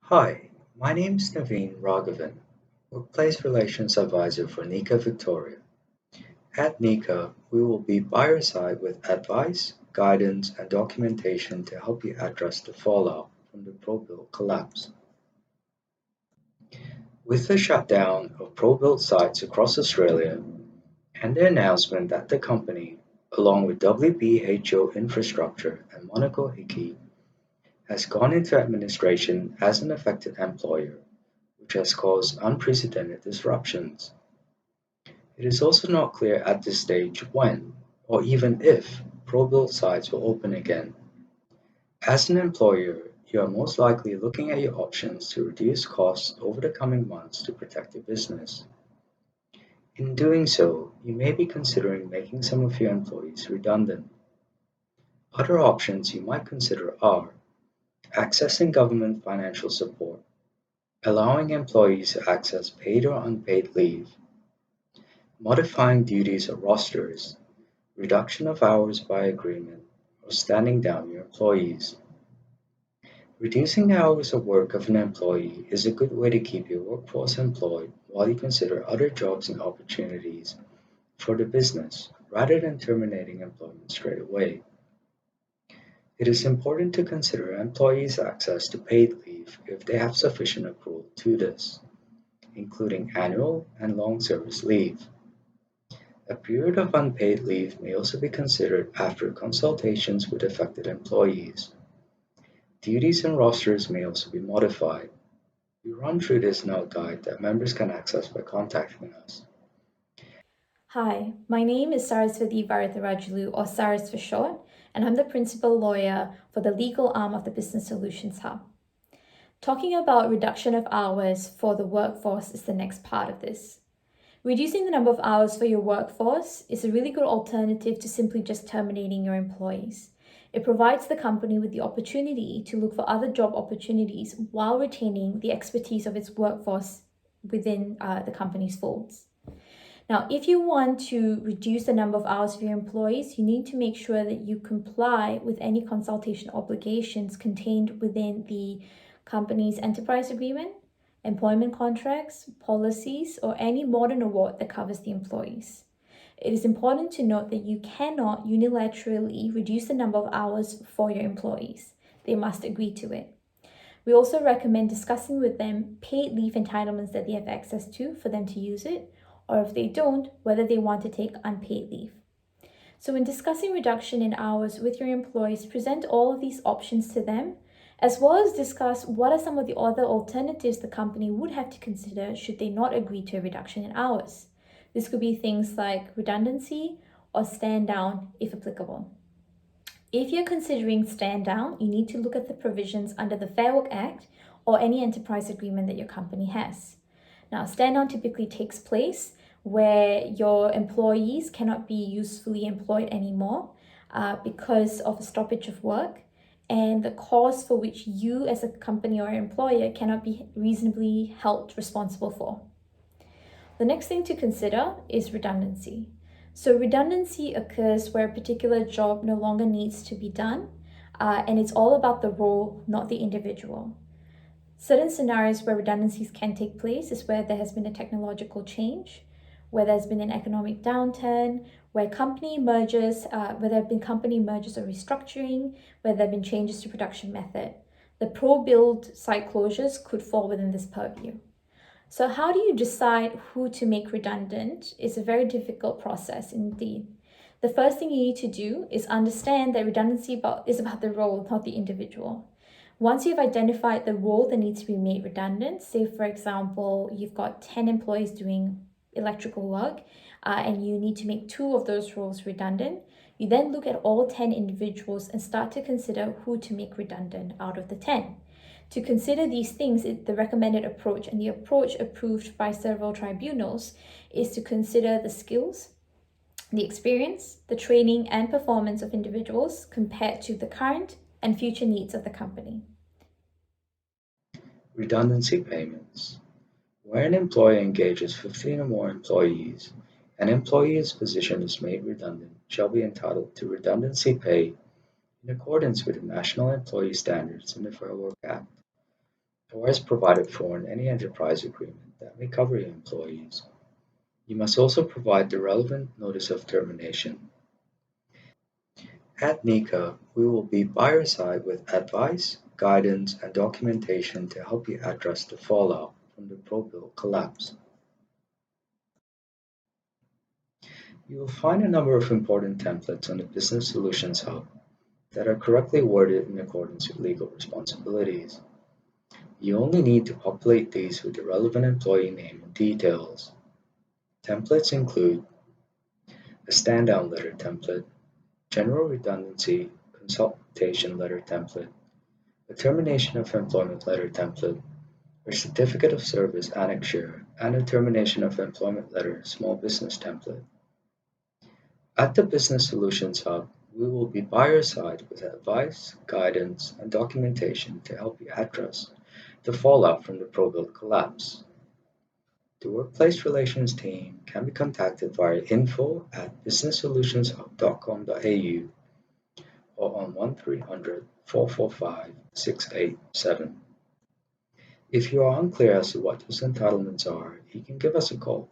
Hi, my name is Naveen Raghavan, Workplace Relations Advisor for Nika Victoria. At Nika, we will be by your side with advice, guidance, and documentation to help you address the fallout from the Probuild collapse. With the shutdown of Probuild sites across Australia and the announcement that the company, along with WBHO Infrastructure and Monaco Hickey, has gone into administration as an affected employer, which has caused unprecedented disruptions. It is also not clear at this stage when, or even if, pro-build sites will open again. As an employer, you are most likely looking at your options to reduce costs over the coming months to protect your business. In doing so, you may be considering making some of your employees redundant. Other options you might consider are accessing government financial support, allowing employees to access paid or unpaid leave, modifying duties or rosters, reduction of hours by agreement, or standing down your employees. Reducing the hours of work of an employee is a good way to keep your workforce employed while you consider other jobs and opportunities for the business rather than terminating employment straight away. It is important to consider employees' access to paid leave if they have sufficient accrual to this, including annual and long service leave. A period of unpaid leave may also be considered after consultations with affected employees. Duties and rosters may also be modified. We run through this in our guide that members can access by contacting us. Hi, my name is Saras Varatharajullu, or Saras for short, and I'm the principal lawyer for the legal arm of the Business Solutions Hub. Talking about reduction of hours for the workforce is the next part of this. Reducing the number of hours for your workforce is a really good alternative to simply just terminating your employees. It provides the company with the opportunity to look for other job opportunities while retaining the expertise of its workforce within the company's folds. Now, if you want to reduce the number of hours of your employees, you need to make sure that you comply with any consultation obligations contained within the company's enterprise agreement, employment contracts, policies, or any modern award that covers the employees. It is important to note that you cannot unilaterally reduce the number of hours for your employees. They must agree to it. We also recommend discussing with them paid leave entitlements that they have access to for them to use it, or if they don't, whether they want to take unpaid leave. So when discussing reduction in hours with your employees, present all of these options to them, as well as discuss what are some of the other alternatives the company would have to consider should they not agree to a reduction in hours. This could be things like redundancy or stand down if applicable. If you're considering stand down, you need to look at the provisions under the Fair Work Act or any enterprise agreement that your company has. Now, stand down typically takes place where your employees cannot be usefully employed anymore because of a stoppage of work, and the cause for which you as a company or employer cannot be reasonably held responsible for. The next thing to consider is redundancy. So redundancy occurs where a particular job no longer needs to be done, and it's all about the role, not the individual. Certain scenarios where redundancies can take place is where there has been a technological change, where there's been an economic downturn, where company mergers, where there have been company mergers or restructuring, where there have been changes to production method. The pro-build site closures could fall within this purview. So how do you decide who to make redundant is a very difficult process indeed. The first thing you need to do is understand that redundancy is about the role, not the individual. Once you've identified the role that needs to be made redundant, say for example, you've got 10 employees doing electrical work and you need to make 2 of those roles redundant, you then look at all 10 individuals and start to consider who to make redundant out of the 10. To consider these things, the recommended approach and the approach approved by several tribunals is to consider the skills, the experience, the training and performance of individuals compared to the current and future needs of the company. Redundancy payments. Where an employer engages 15 or more employees, an employee's position is made redundant shall be entitled to redundancy pay in accordance with the National Employee Standards and the Fair Work Act. or as provided for in any enterprise agreement that may cover your employees. You must also provide the relevant notice of termination. At Nika, we will be by your side with advice, guidance, and documentation to help you address the fallout from the Probuild collapse. You will find a number of important templates on the Business Solutions Hub that are correctly worded in accordance with legal responsibilities. You only need to populate these with the relevant employee name and details. Templates include a stand-down letter template, general redundancy consultation letter template, a termination of employment letter template, a certificate of service annexure, and a termination of employment letter small business template. At the Business Solutions Hub, we will be by your side with advice, guidance, and documentation to help you address the fallout from the Probuild collapse. The Workplace Relations team can be contacted via info@businesssolutionshub.com.au or on 1300 445 687. If you are unclear as to what those entitlements are, you can give us a call